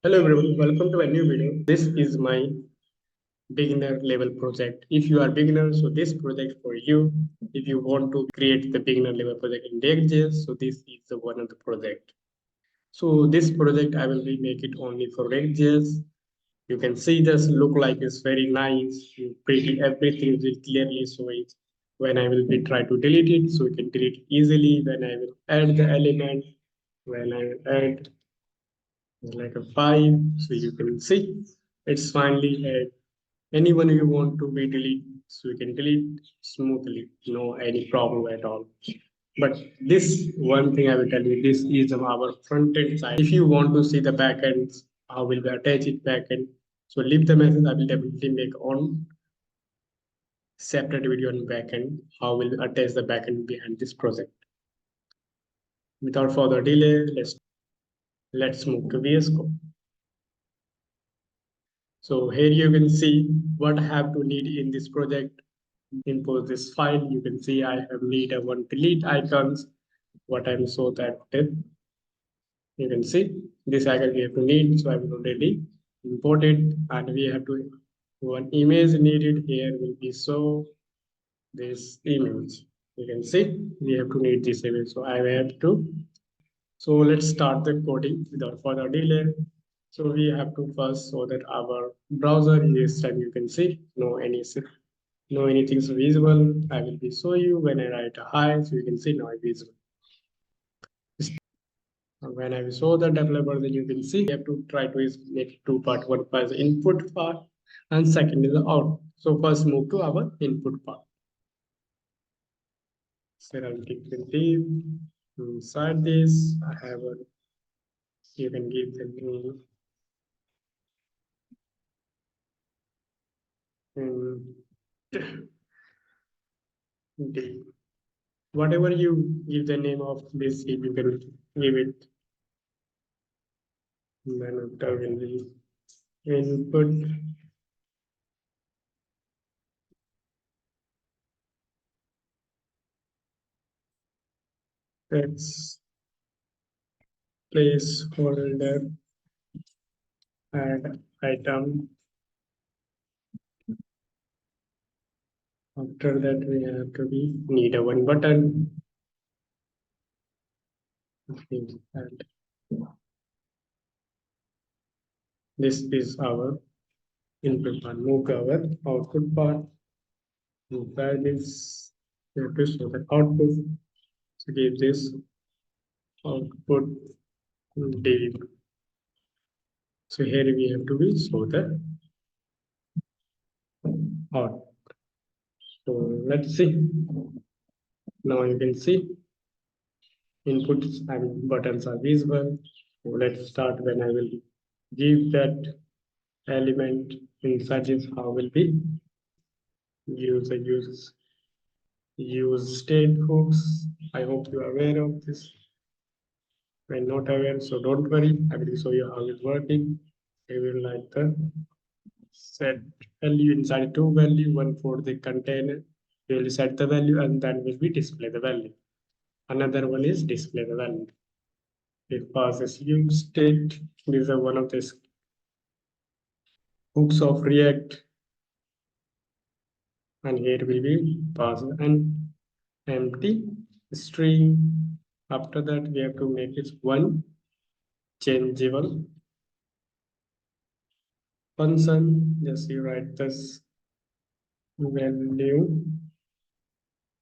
Hello everyone, welcome to a new video. This is my beginner level project. If you are beginner, so this project for you. If you want to create the beginner level project in React.js, so this is the one of the project. So this project I will be make it only for React.js. You can see this look like it's very nice. You pretty everything will clearly show it. When I will be try to delete it, so you can delete it easily. When I will add the element, when I add like a 5, so you can see it's finally add anyone you want to be delete, so you can delete smoothly, no any problem at all. But this one thing I will tell you, this is our front end side. If you want to see the backends, how will we attach it backend, so leave the message. I will definitely make on separate video on backend, how will we attach the backend behind this project. Without further delay, let's move to VS Code. So here you can see what I have to need in this project. Import this file. You can see I have need a one delete icons. What I'm so that you can see this icon we have to need. So I will already import it, and we have to one image needed here will be so this image. You can see we have to need this image. So I have to. So let's start the coding without further delay. So we have to first show that our browser is, and you can see no anything so visible. I will be show you when I write a hi, so you can see now visible. When I will show the developer, then you can see we have to try to make two part. One part is input part, and second is the out. So first move to our input part. So I'll click with div. Inside this, I have a, you can give the name. Div. Whatever you give the name of this, if you can give it, then after will be input text placeholder add item. After that, we have to be need a one button. And this is our input part. Move to our output part. Inside this, we have to show the output. So give this output div. So here we have to be show the out. So let's see. Now you can see inputs and buttons are visible. So let's start when I will give that element inside this, how will be use state hooks. I hope you are aware of this. When not aware, so don't worry. I will show you how it's working. I will like the set value inside two value, one for the container. We will set the value and then will be display the value. Another one is display the value. It passes use state. These are one of the hooks of React, and here will be pass an empty string. After that, we have to make it one changeable function. Just you write this value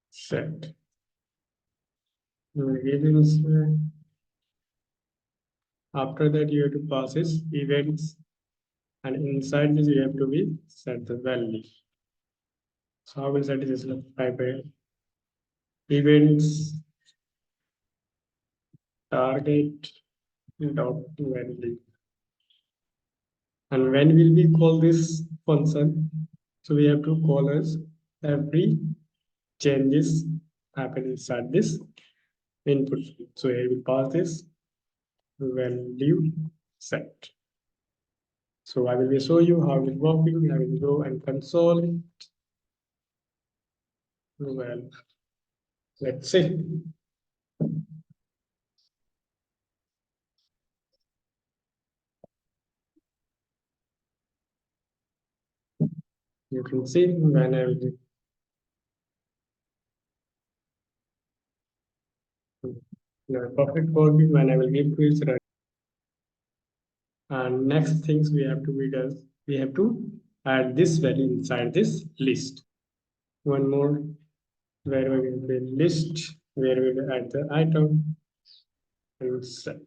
set. After that, you have to pass this events, and inside this you have to be set the value. So how will set this type events target dot value. And when will we call this function? So we have to call as every changes happen inside this input. So here we pass this value set. So I will show you how it's working. I will go and console it. Well, let's see. You can see when I will the perfect code when I will give to its run. And next things we have to be does we have to add this value inside this list. One more where we will be list where we will add the item and set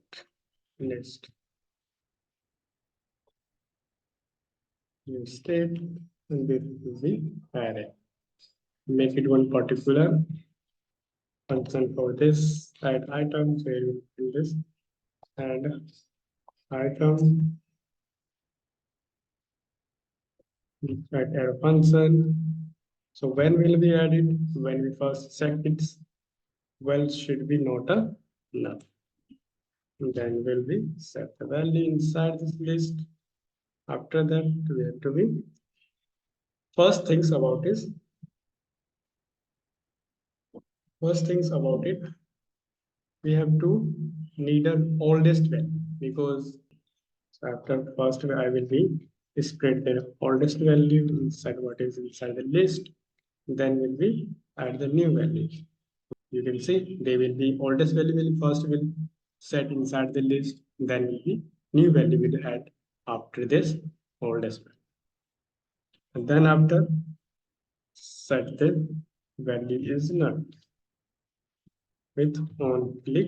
list. New state and this will be array. Make it one particular function for this add item. So we will do this add item add arrow function. So when will be added? When we first check it, well should be not a null. Then will be set the value inside this list. After that, we have to be first things about is first things about it. We have to need an oldest value because after first I will be spread the oldest value inside what is inside the list. Then will be add the new values. You can see they will be oldest value will first will set inside the list, then will be new value will add after this oldest value. And then after set the value is null with on click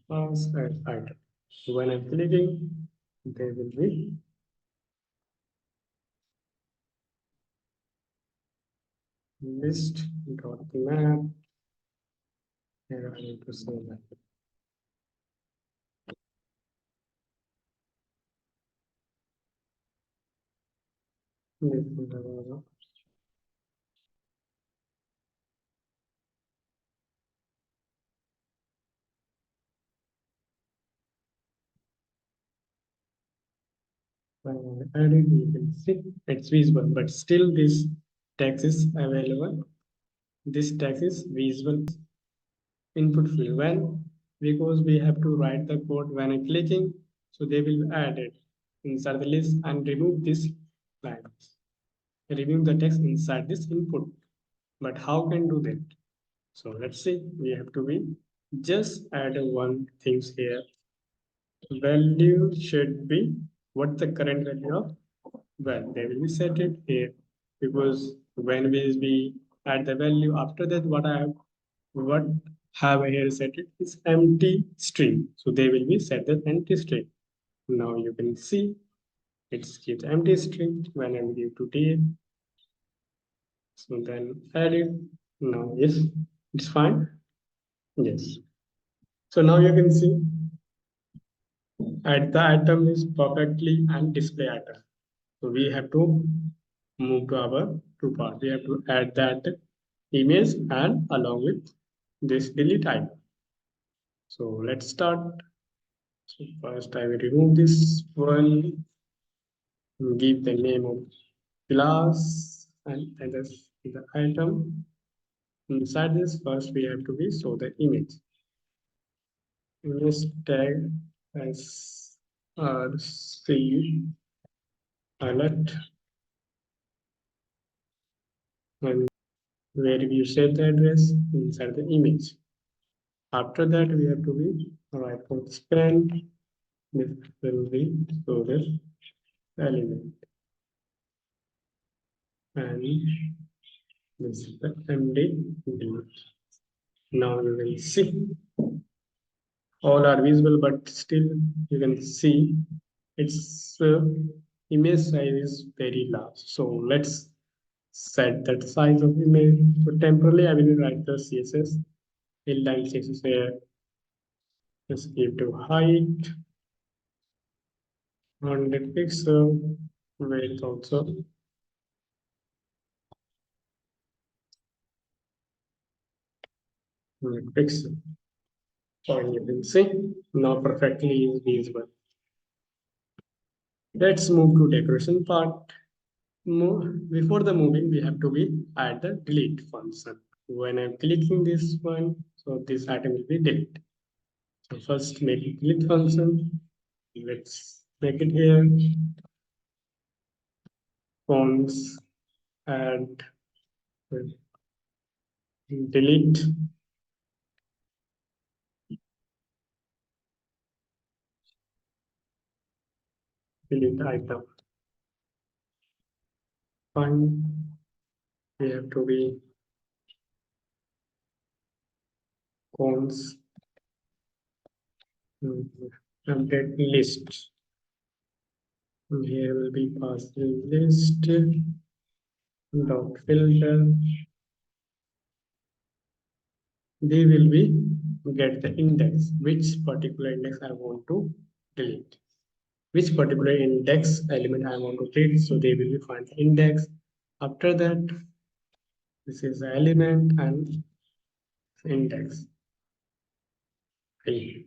pass and item. When I'm clicking, they will be list dot map. Here I need to say that. Added, you can see it's visible, but still this text is available. This text is visible input field when because we have to write the code when I'm clicking, so they will add it inside the list and remove this line. Remove the text inside this input. But how can do that? So let's see. We have to be just add one things here. Value should be what the current value of well, they will be set it here because when we add the value after that what have I here set it is empty string. So they will be set the empty string. Now you can see it's gives empty string when I give to t. So then add it. Now yes, it's fine. Yes. So now you can see add the item is perfectly and display item. So we have to move to our two part. We have to add that image and along with this delete item. So let's start. So first I will remove this one, give the name of class and address the item. Inside this first we have to be show the image. Image tag as rc alert and where you set the address inside the image. After that, we have to be right for spend. This will be so this element and this is the MD delete. Now you will see all are visible, but still you can see its image size is very large. So let's set that size of image. So temporarily, I will write the CSS inline CSS here. Just give to height 100 pixel, weight also 100 pixel. So you can see now perfectly visible. Let's move to decoration part. Before the moving, we have to be add the delete function. When I'm clicking this one, so this item will be delete. So first make it delete function. Let's make it here. Fonts add delete. Delete item. Fine. We have to be cons update list. And here will be passing list dot filter. They will be get the index, which particular index I want to delete, which particular index element I want to delete. So they will be find the index. After that, this is the element and index. Here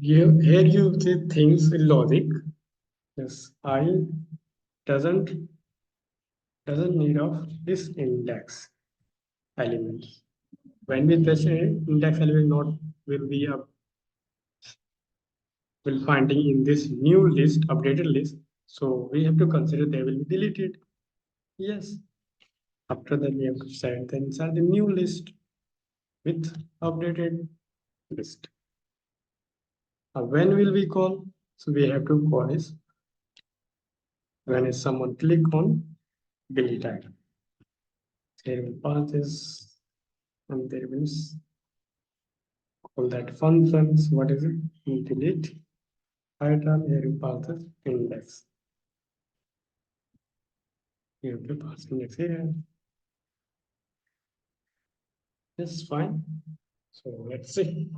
you see things in logic. Yes, I doesn't need of this index element. When we touch index element, not will be a will finding in this new list, updated list. So we have to consider they will be deleted. Yes. After that, we have to set the inside the new list with updated list. When will we call? So we have to call is when is someone click on delete item. There will pass this and there will call that functions. What is it? Delete item. Here you pass the index. You have to pass index here. Yes, fine. So let's see.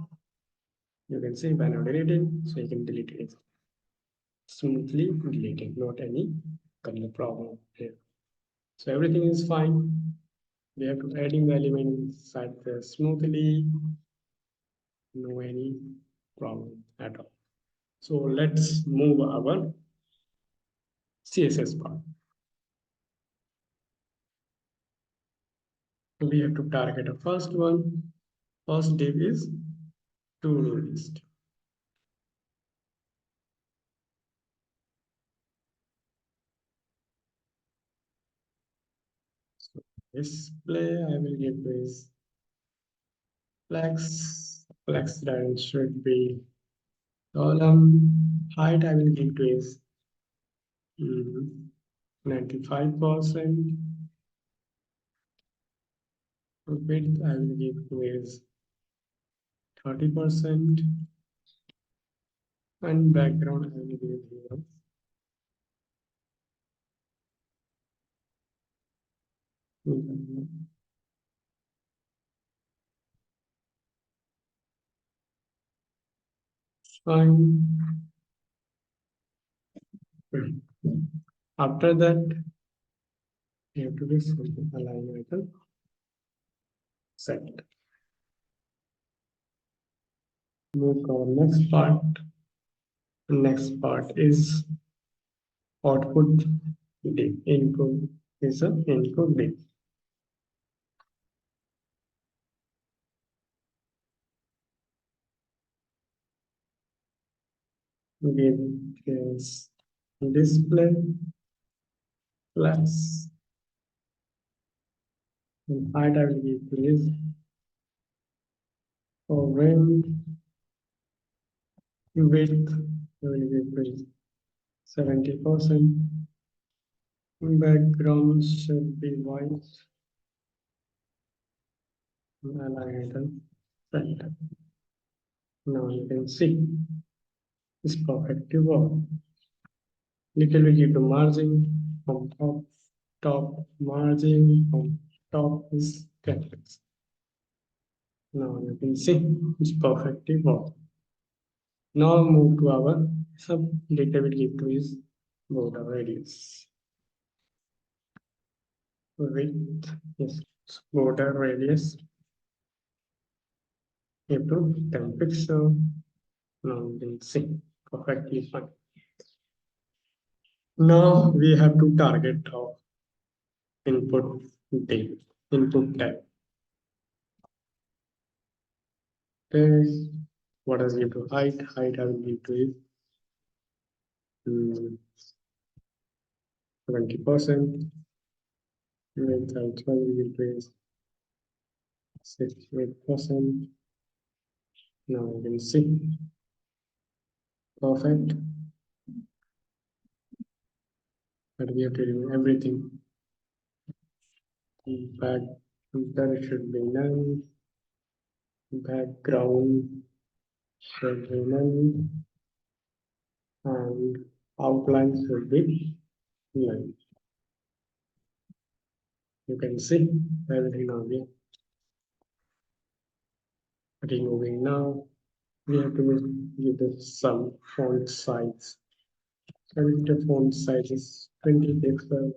You can see when I'm deleting, so you can delete it smoothly deleted, not any kind of problem here. So everything is fine. We have to adding the element inside the smoothly, no any problem at all. So let's move our CSS part. We have to target the first one. First div is to-do list. So display I will give this flex that should be column height I will give to is 95%. Width I will give to is 30%. And background I will give here. Fine. After that, you have to do something align item set. Move to our next part. Next part is output div. Input is an input div. Give is display plus and height I will give is orange. Width I will give is 70%. Background should be white. Align item set. Now you can see it's perfectly work. Little bit give the margin from top margin from top is graphics. Now you can see it's perfectly work. Now move to our sub little bit give to is border radius. Width is border radius. Give to 10 pixel. Now you can see perfectly fine. Now we have to target our input div, input tab. Okay. What is give to height? Height I will give to is 70%. Width I will give to is 68%. Now you can see perfect. But we have to remove everything. Back there should be none. Background should be none. And outline should be none. You can see everything now here. Removing now. We have to give the some font size. So the font size is 20 pixels.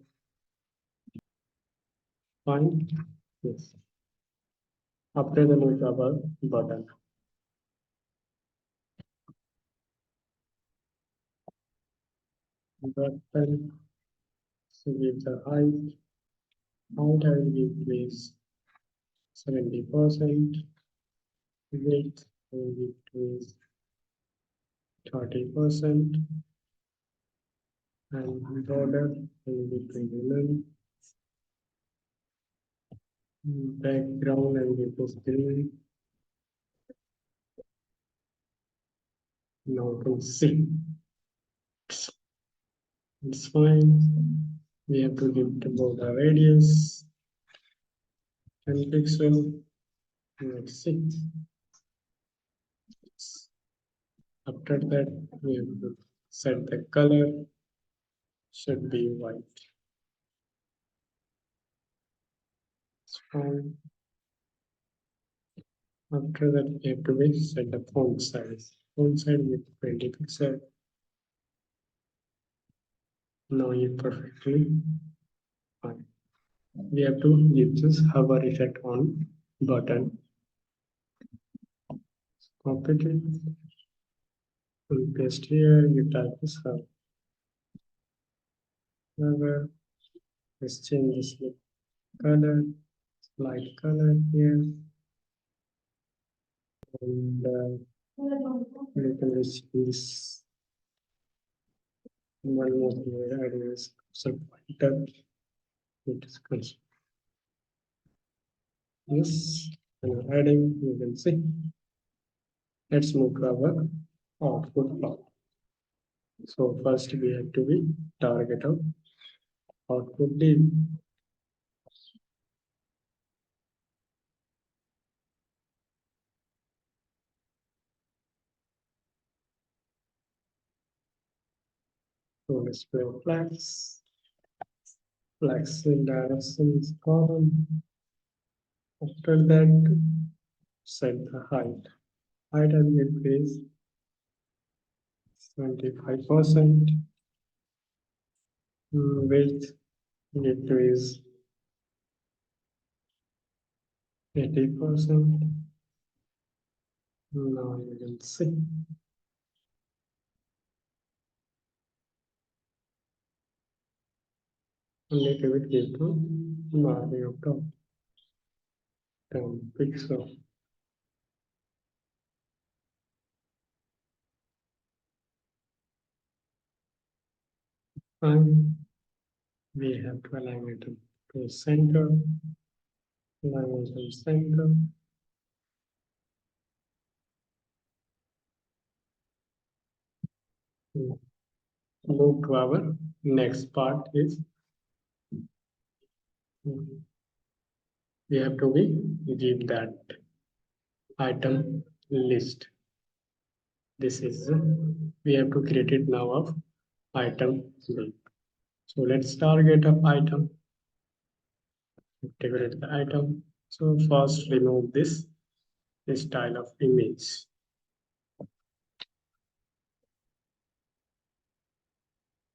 Fine. Yes. After the move our button. Button. So give the height. Height I will give is 70%. Width I will give is 30%. And border I will give 29. Background I will give is green. Now you can see it's fine. We have to give the border radius 10 pixel. Let's see. After that, we have to set the color. Should be white. It's fine. After that, we have to set the font size. Font size with 20 pixel. Now you perfectly fine. We have to give this hover effect on button. Copy it. And paste here. You type this hover. Let's change this color. Light color here. And you can just this one more here. Add is pointer. It is constant. Yes, and adding, you can see. Let's move to our output plot. So first we have to be target of output div. So display flex in directions column. After that, set the height. Height and increase 25%. Width decrease 80%. Now you can see. A little bit give to margin of top 10 pixel. And we have to align it to center. Align it to center. Move to our next part is we have to give that item list. This is we have to create it now of item list. So let's target of item. Integrate the item. So first remove this style of image.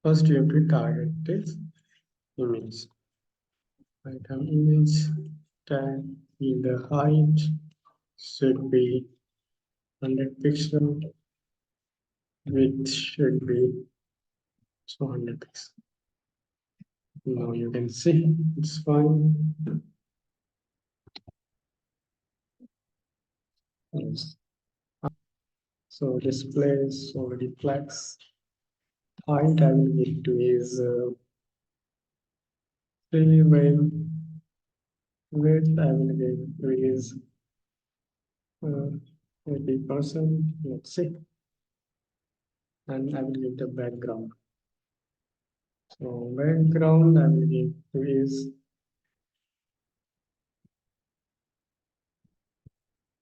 First you have to target this image. Item image tag in the height should be 100 pixel. Width should be 200 pixels. Now you can see it's fine. Yes. So display, so reflex. Height I will give to is 3 while width I will give to is 80%. Let's see. And I will give the background. So background I will give to is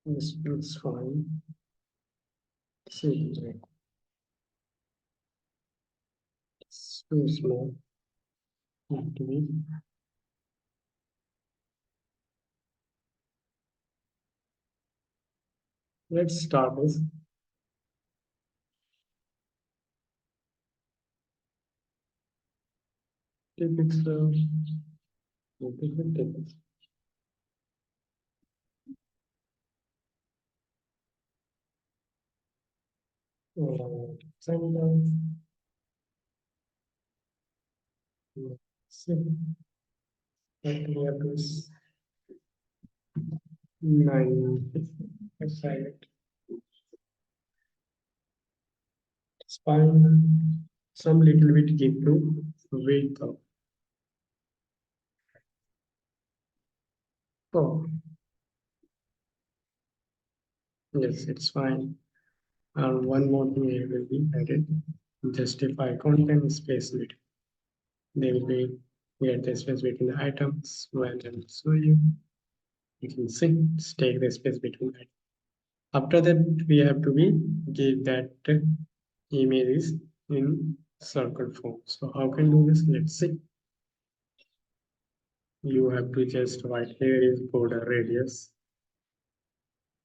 this looks fine. See, it's too small. Need to be. Let's start this. Pixel. Pixel. Center. See, we have this 9. Aside spine. Some little bit give to weight of. Oh, yes, it's fine. And one more thing here will be added. Justify content space between. They will be get the space between the items. When I will show you, you can see take the space between items. After that, we have to be give that images in circle form. So how can do this? Let's see. You have to just write here is border radius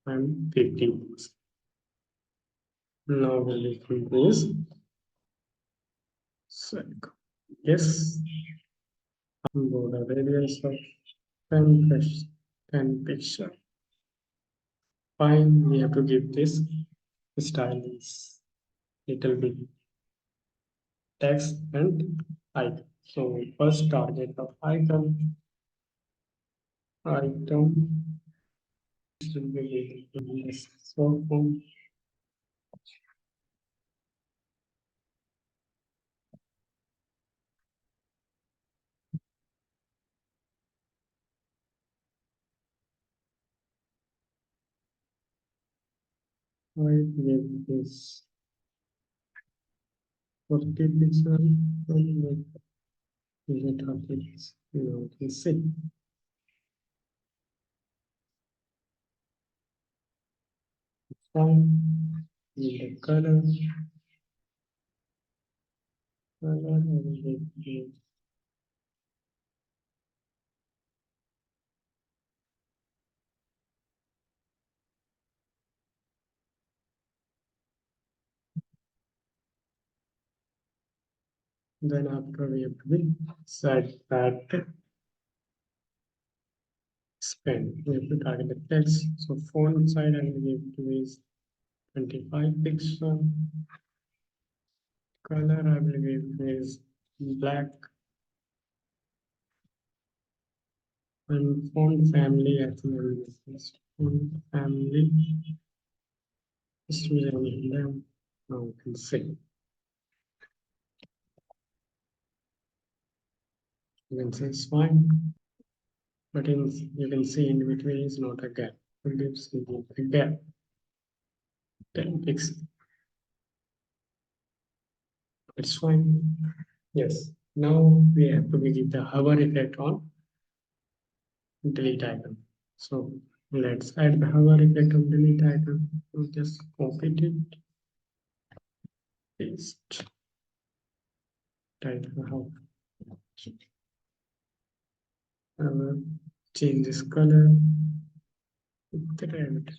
and 15. Now we'll increase circle. Yes, border radius of 10 pixel. Fine, we have to give this style is little bit text and icon. So first target of icon should be in this short form. I give this 40 pixel and make it 30 pixel. You can see. Fine. The color. Color and the then after we have to be set that span. We have to target the text. So font side I will give to is 25 pixel. Color I will give is black. And font family I think I will give this font family. Just using them. Now you can see. You can see it's fine. But you can see in between is not a gap. It gives you a gap. 10 pixels. It's fine. Yes. Now we have to give the hover effect on delete icon. So let's add the hover effect on delete icon. So just copy it, paste, type hover. Change this color with red.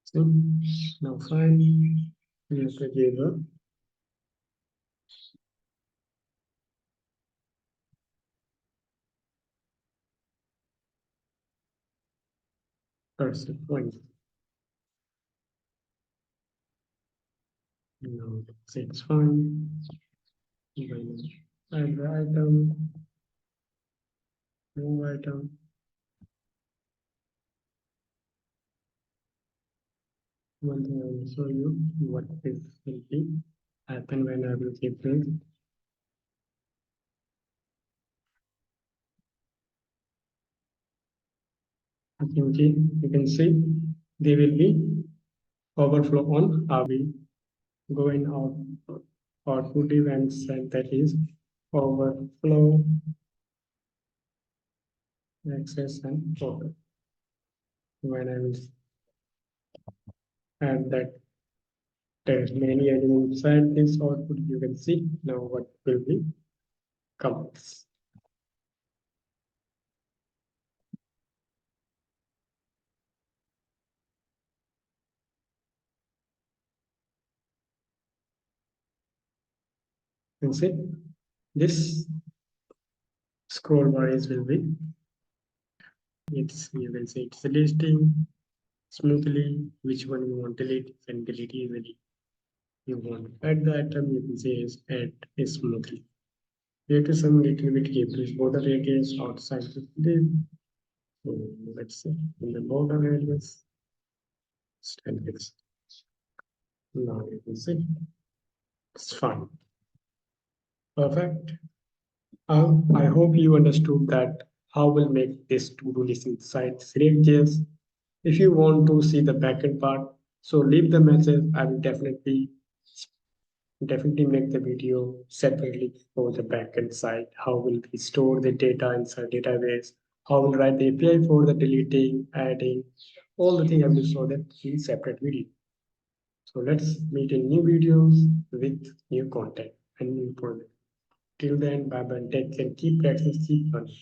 So now finally we have to give a cursor point. Now it's fine. Add the item. Move item. One thing I will show you what is will be happen when I will keep this. You can see they will be overflow on RB going out output events, and that is overflow access and over. When I will add that there's many elements inside this output, you can see now what will be comments. You can see this scroll bar is will be you can see it's listing smoothly which one you want to delete and delete easily. You want to add the item, you can say is add smoothly. Here to some little bit cables, border radius outside the so let's say in the border radius 10 pixels. Now you can see it's fine. Perfect. I hope you understood that how we'll make this to-do list inside React.js. If you want to see the backend part, so leave the message. I will definitely make the video separately for the backend side. How will we store the data inside database? How will write the API for the deleting, adding, all the things I will show that in separate video. So let's meet in new videos with new content and new project. Till then, bye bye. Take care. Keep practicing. Keep learning.